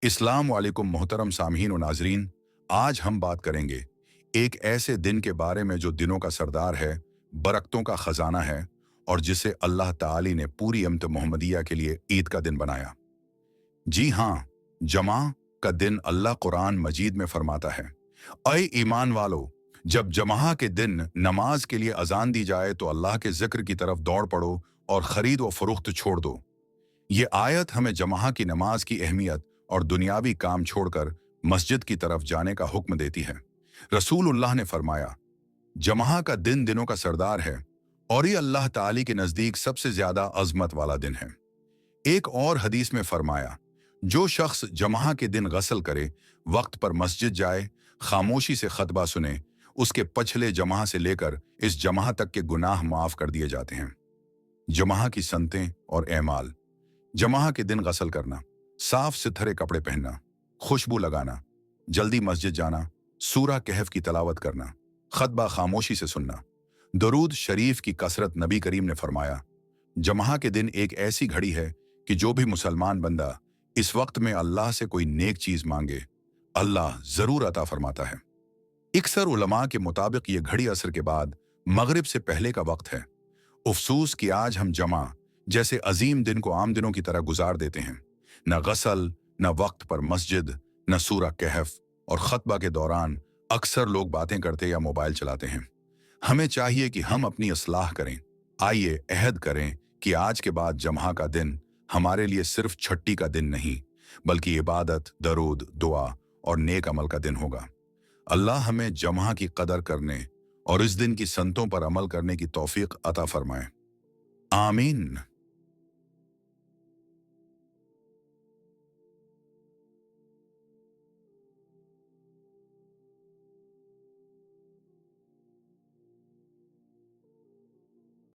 अस्सलाम वालेकुम मोहतरम सामीन और नाजरीन। आज हम बात करेंगे एक ऐसे दिन के बारे में जो दिनों का सरदार है, बरकतों का खजाना है और जिसे अल्लाह ताली ने पूरी उम्मत मोहम्मदिया के लिए ईद का दिन बनाया। जी हाँ, जमा का दिन। अल्लाह कुरान मजीद में फरमाता है, ऐ ईमान वालो, जब जमा के दिन नमाज के लिए अजान दी जाए तो अल्लाह के जिक्र की तरफ दौड़ पड़ो और खरीद व फरोख्त छोड़ दो। ये आयत हमें जमा की नमाज की अहमियत और दुनियावी काम छोड़कर मस्जिद की तरफ जाने का हुक्म देती है। रसूलुल्लाह ने फरमाया, जमा का दिन दिनों का सरदार है और ये अल्लाह ताली के नजदीक सबसे ज्यादा अजमत वाला दिन है। एक और हदीस में फरमाया, जो शख्स जमा के दिन गसल करे, वक्त पर मस्जिद जाए, खामोशी से खतबा सुने, उसके पछले जमा से लेकर इस जमा तक के गुनाह माफ कर दिए जाते हैं। जमा की संतें और एमाल। जमा के दिन गसल करना, साफ सुथरे कपड़े पहनना, खुशबू लगाना, जल्दी मस्जिद जाना, सूरा कहफ की तलावत करना, खतबा खामोशी से सुनना, दरूद शरीफ की कसरत। नबी करीम ने फरमाया, जमा के दिन एक ऐसी घड़ी है कि जो भी मुसलमान बंदा इस वक्त में अल्लाह से कोई नेक चीज मांगे, अल्लाह जरूर अता फरमाता है। अक्सर उलमा के मुताबिक ये घड़ी असर के बाद मगरिब से पहले का वक्त है। अफसोस कि आज हम जमा जैसे अजीम दिन को आम दिनों की तरह गुजार देते हैं। न गसल, न वक्त पर मस्जिद, न सूरा कहफ, और खतबा के दौरान अक्सर लोग बातें करते या मोबाइल चलाते हैं। हमें चाहिए कि हम अपनी इस्लाह करें। आइए अहद करें कि आज के बाद जमा का दिन हमारे लिए सिर्फ छट्टी का दिन नहीं, बल्कि इबादत, दरूद, दुआ और नेक अमल का दिन होगा। अल्लाह हमें जमा की कदर करने और इस दिन की संतों पर अमल करने की तौफीक अता फरमाए। आमीन।